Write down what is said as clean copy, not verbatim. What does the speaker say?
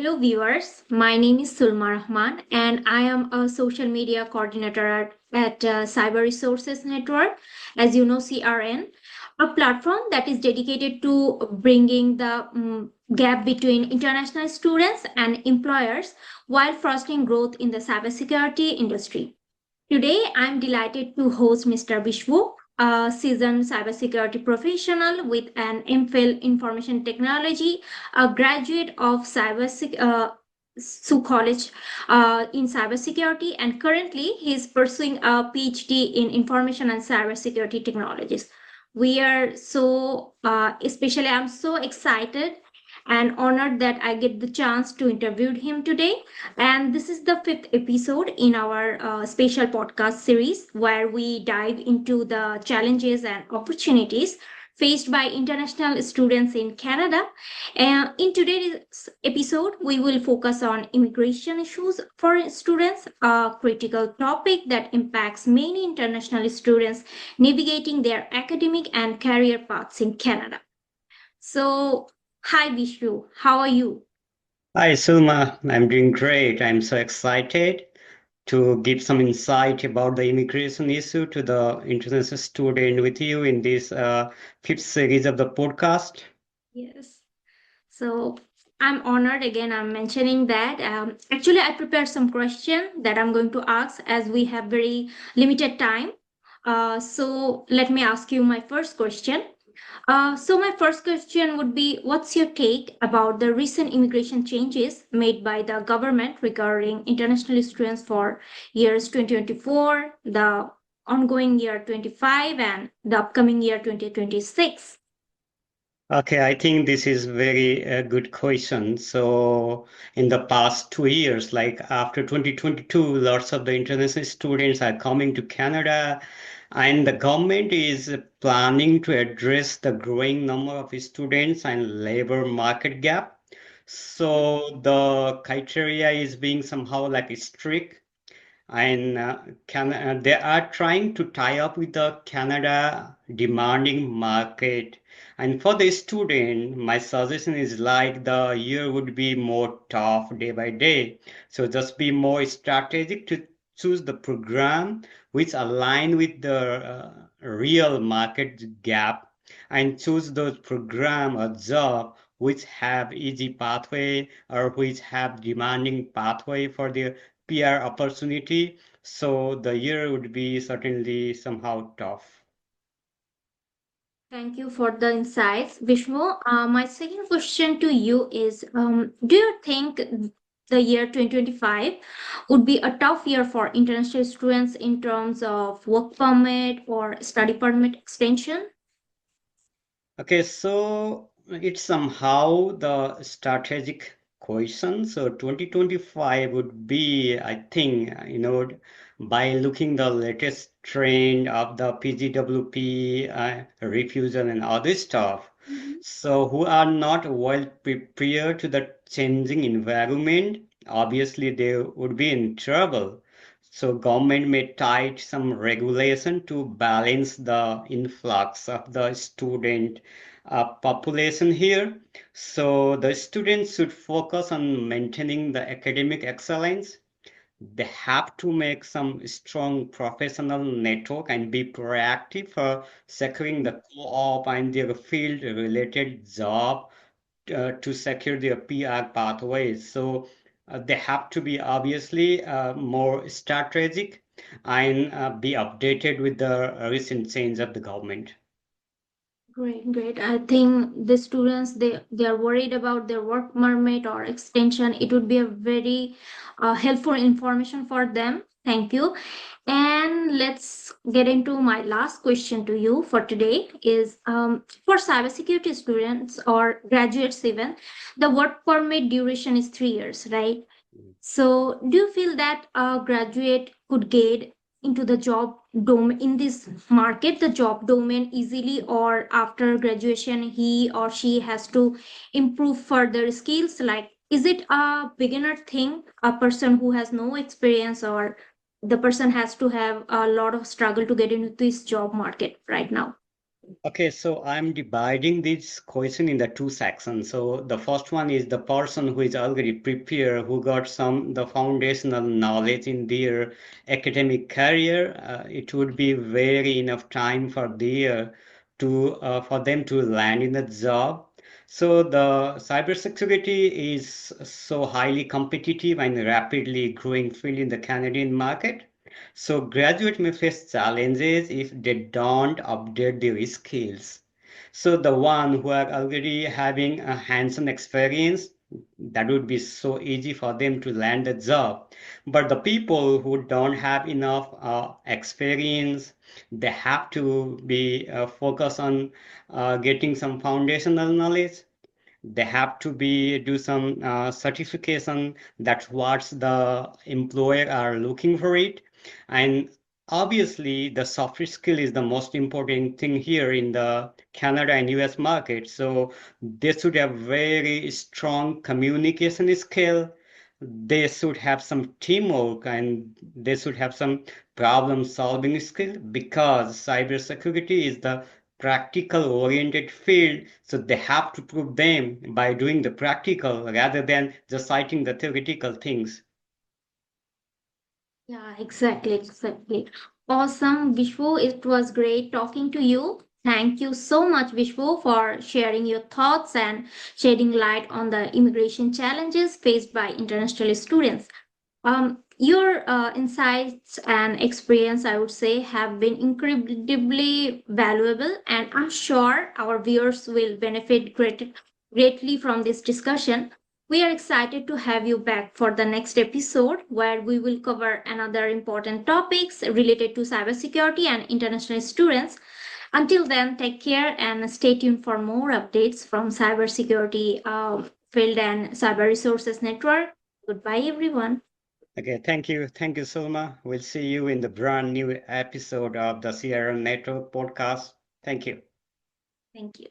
Hello, viewers. My name is Sulma Rahman, and I am a social media coordinator at Cyber Resources Network, as you know, CRN, a platform that is dedicated to bringing the gap between international students and employers while fostering growth in the cybersecurity industry. Today, I'm delighted to host Mr. Bishwo, a seasoned cybersecurity professional with an MPhil Information Technology, a graduate of Su College in cybersecurity, and currently he's pursuing a PhD in Information and Cybersecurity Technologies. Especially, I'm so excited and honored that I get the chance to interview him today. And this is the fifth episode in our special podcast series where we dive into the challenges and opportunities faced by international students in Canada. In today's episode, we will focus on immigration issues for students, a critical topic that impacts many international students navigating their academic and career paths in Canada. So, hi Vishnu, how are you? Hi, Sulma. I'm doing great. I'm so excited to give some insight about the immigration issue to the international student with you in this fifth series of the podcast. Yes. So I'm honored again. I'm mentioning that. Actually, I prepared some question that I'm going to ask as we have very limited time. So let me ask you my first question. So my first question would be, what's your take about the recent immigration changes made by the government regarding international students for years 2024, the ongoing year 25, and the upcoming year 2026? Okay, I think this is very good question. So, in the past 2 years, like after 2022, lots of the international students are coming to Canada, and the government is planning to address the growing number of students and labor market gap. So, the criteria is being somehow like strict and they are trying to tie up with the Canada demanding market. And for the student, my suggestion is like the year would be more tough day by day. So just be more strategic to choose the program which align with the real market gap and choose those program or job which have easy pathway or which have demanding pathway for the PR opportunity. So the year would be certainly somehow tough. Thank you for the insights, Vishnu. My second question to you is, do you think the year 2025 would be a tough year for international students in terms of work permit or study permit extension? Okay, so it's somehow the strategic question. So 2025 would be, I think, by looking the latest trend of the PGWP refusal and other stuff. Mhm. So who are not well prepared to the changing environment, obviously they would be in trouble. So government may tight some regulation to balance the influx of the student population here. So the students should focus on maintaining the academic excellence. They have to make some strong professional network and be proactive for securing the co-op and their field related job to secure their PR pathways. So they have to be obviously more strategic and be updated with the recent change of the government. Great, great. I think the students they are worried about their work permit or extension. It would be a very helpful information for them. Thank you. And let's get into my last question to you for today is for cybersecurity students or graduates even, the work permit duration is 3 years, right? So, do you feel that a graduate could get into the job dome in this market, the job domain easily, or after graduation, he or she has to improve further skills? Like, is it a beginner thing, a person who has no experience, or the person has to have a lot of struggle to get into this job market right now? Okay, so I'm dividing this question in the two sections. So the first one is the person who is already prepared, who got some the foundational knowledge in their academic career. It would be very enough time for their to for them to land in a job. So the cybersecurity is so highly competitive and rapidly growing field in the Canadian market. So graduates may face challenges if they don't update their skills. So the one who are already having a hands-on experience, that would be so easy for them to land a job. But the people who don't have enough experience, they have to be focused on getting some foundational knowledge. They have to be do some certification. That's what the employer are looking for it. And obviously the soft skill is the most important thing here in the Canada and US market. So they should have very strong communication skill. They should have some teamwork, and they should have some problem solving skill, because cybersecurity is the practical oriented field. So they have to prove them by doing the practical rather than just citing the theoretical things. Yeah, exactly, exactly. Awesome, Vishwu. It was great talking to you. Thank you so much, Vishwu, for sharing your thoughts and shedding light on the immigration challenges faced by international students. Your insights and experience, I would say, have been incredibly valuable, and I'm sure our viewers will benefit greatly from this discussion. We are excited to have you back for the next episode where we will cover another important topics related to cybersecurity and international students. Until then, take care and stay tuned for more updates from cybersecurity field and cyber resources network. Goodbye, everyone. Okay, thank you, Sulma. We'll see you in the brand new episode of the CRN Network podcast. Thank you. Thank you.